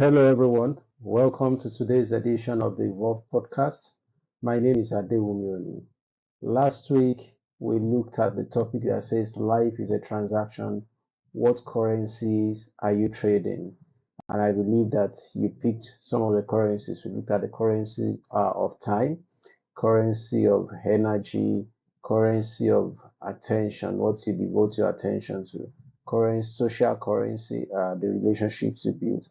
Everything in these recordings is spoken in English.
Hello, everyone. Welcome to today's edition of the E-volve podcast. My name is Adewumi. Last week, we looked at the topic that says life is a transaction. What currencies are you trading? And I believe that you picked some of the currencies. We looked at the currency of time, currency of energy, currency of attention, what you devote your attention to, currency, social currency, the relationships you build.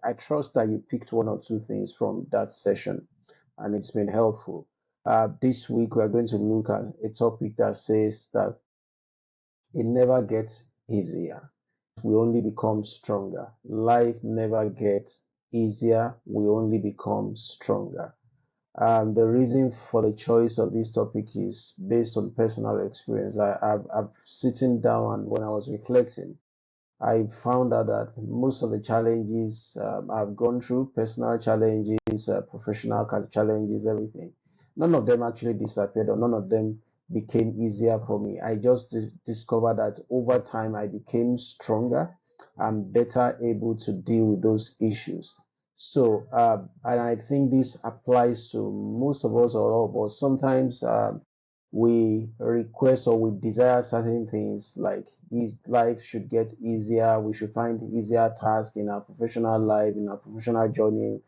I trust that you picked one or two things from that session and it's been helpful. This week, we're going to look at a topic that says that it never gets easier. We only become stronger. Life never gets easier. We only become stronger. The reason for the choice of this topic is based on personal experience. I've sitting down and when I was reflecting, I found out that most of the challenges I've gone through, personal challenges, professional challenges, everything, none of them actually disappeared or none of them became easier for me. I just discovered that over time I became stronger and better able to deal with those issues. So, and I think this applies to most of us or all of us. Sometimes we request or we desire certain things like life should get easier, we should find easier tasks in our professional life, in our professional journey,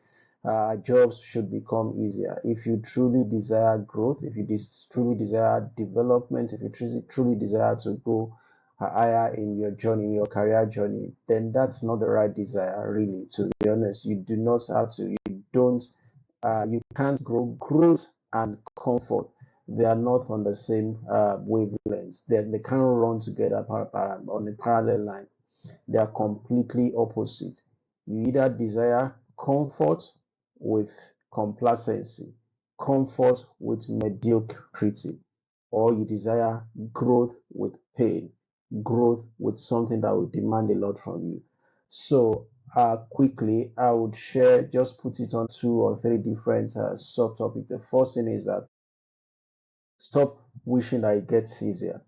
jobs should become easier. If you truly desire growth, if you truly desire development, if you truly desire to go higher in your journey, your career journey, then that's not the right desire, really. To be honest, you do not have to, you don't, you can't grow. Growth and comfort, they are not on the same wavelengths. They can't run together on a parallel line. They are completely opposite. You either desire comfort with complacency, comfort with mediocrity, or you desire growth with pain, growth with something that will demand a lot from you. So, quickly, I would share, just put it on two or three different subtopics. The first thing is that stop wishing that it gets easier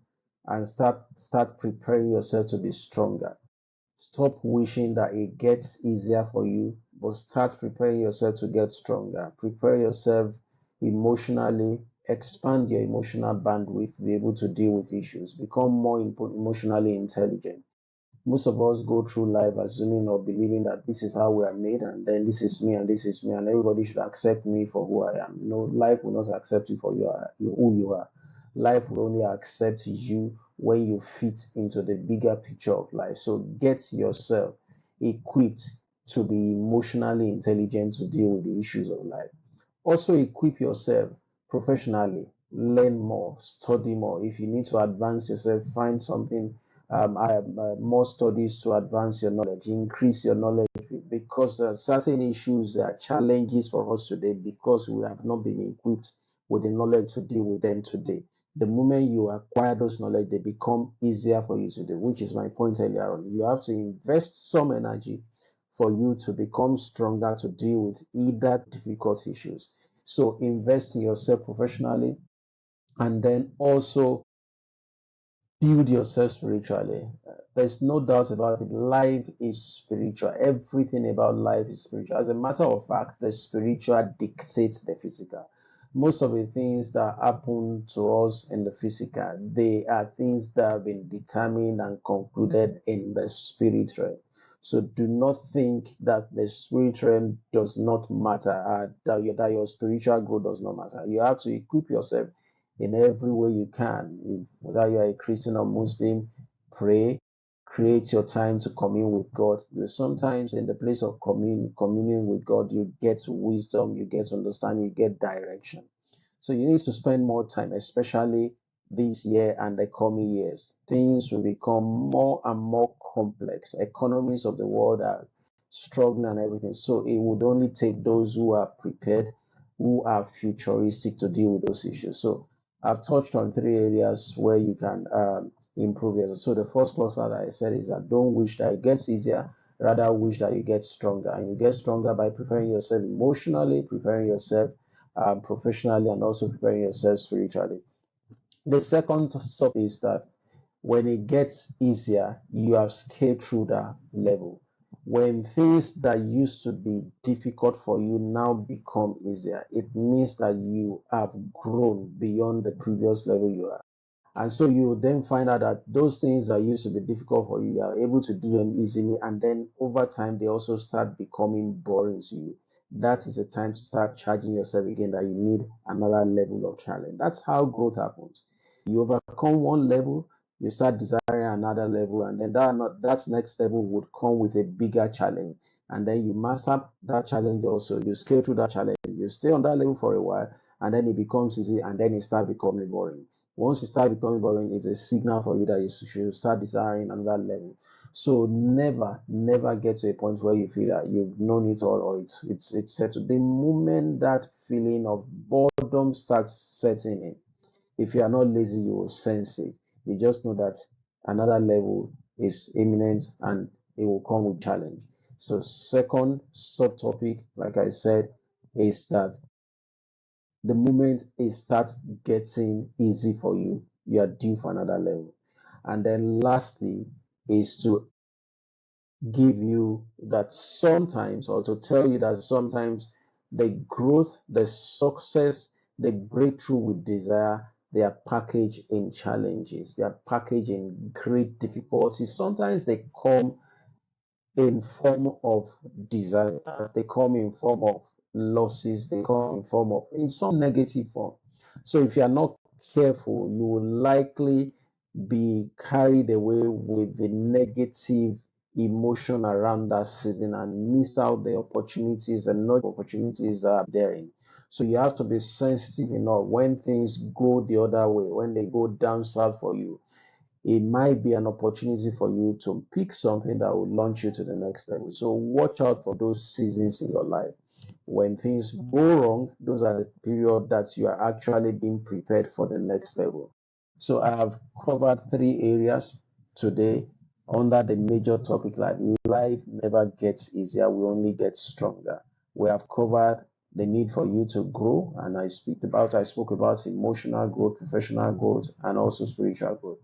and start preparing yourself to be stronger. Stop wishing that it gets easier for you, but start preparing yourself to get stronger. Prepare yourself emotionally, expand your emotional bandwidth to be able to deal with issues. Become more emotionally intelligent. Most of us go through life assuming or believing that this is how we are made, and then this is me, and this is me, and everybody should accept me for who I am. No, life will not accept you for who you are. Life will only accept you when you fit into the bigger picture of life. So get yourself equipped to be emotionally intelligent to deal with the issues of life. Also, equip yourself professionally. Learn more, study more. If you need to advance yourself, find something, more studies to advance your knowledge, increase your knowledge, because certain issues are challenges for us today because we have not been equipped with the knowledge to deal with them today. The moment you acquire those knowledge, they become easier for you to do, which is my point earlier on. You have to invest some energy for you to become stronger to deal with either difficult issues. So invest in yourself professionally and then also build yourself spiritually. There's no doubt about it. Life is spiritual. Everything about life is spiritual. As a matter of fact, the spiritual dictates the physical. Most of the things that happen to us in the physical, they are things that have been determined and concluded in the spirit realm. So do not think that the spirit realm does not matter, that your spiritual growth does not matter. You have to equip yourself in every way you can. If whether you are a Christian or Muslim, pray, create your time to commune with God. Because sometimes in the place of communion with God, you get wisdom, you get understanding, you get direction. So you need to spend more time, especially this year and the coming years. Things will become more and more complex. Economies of the world are struggling and everything. So it would only take those who are prepared, who are futuristic to deal with those issues. So I've touched on three areas where you can improve yourself. So the first cluster that I said is that don't wish that it gets easier, rather wish that you get stronger. And you get stronger by preparing yourself emotionally, preparing yourself professionally, and also preparing yourself spiritually. The second stop is that when it gets easier, you have scaled through that level. When things that used to be difficult for you now become easier, it means that you have grown beyond the previous level you are. And so you then find out that those things that used to be difficult for you, you are able to do them easily. And then over time, they also start becoming boring to you. That is the time to start charging yourself again that you need another level of challenge. That's how growth happens. You overcome one level, you start desiring another level, and then that next level would come with a bigger challenge. And then you master that challenge also. You scale through that challenge. You stay on that level for a while, and then it becomes easy, and then it starts becoming boring. Once it starts becoming boring, it's a signal for you that you should start desiring another level. So never get to a point where you feel that you've known it all or it's settled. The moment that feeling of boredom starts setting in, if you are not lazy, you will sense it. You just know that another level is imminent and it will come with challenge. So second subtopic, like I said, is that the moment it starts getting easy for you, you are due for another level. And then lastly is to give you that sometimes, or to tell you that sometimes the growth, the success, the breakthrough with desire, they are packaged in challenges, they are packaged in great difficulties. Sometimes they come in form of disaster, they come in form of losses, they come in form of in some negative form. So if you are not careful, you will likely be carried away with the negative emotion around that season and miss out the opportunities and not opportunities that are there. So you have to be sensitive enough when things go the other way, when they go down south for you, it might be an opportunity for you to pick something that will launch you to the next level. So watch out for those seasons in your life. When things go wrong, those are the period that you are actually being prepared for the next level. So I have covered three areas today under the major topic like life never gets easier, we only get stronger. We have covered the need for you to grow, and I spoke about emotional growth, professional growth, and also spiritual growth.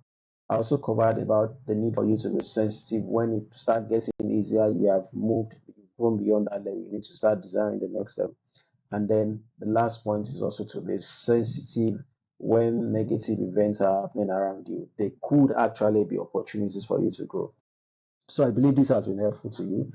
I also covered about the need for you to be sensitive. When it start getting easier, you have moved from beyond that level. You need to start desiring the next level. And then the last point is also to be sensitive when negative events are happening around you. They could actually be opportunities for you to grow. So I believe this has been helpful to you.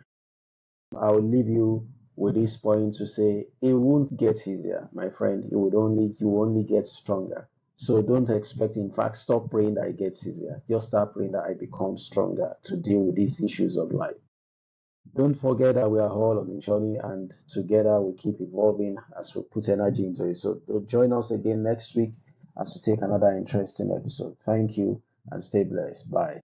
I will leave you with this point to say it won't get easier, my friend. You will only get stronger. So don't expect, in fact, stop praying that it gets easier. Just start praying that I become stronger to deal with these issues of life. Don't forget that we are all on a journey and together we keep evolving as we put energy into it. So join us again next week as we take another interesting episode. Thank you and stay blessed. Bye.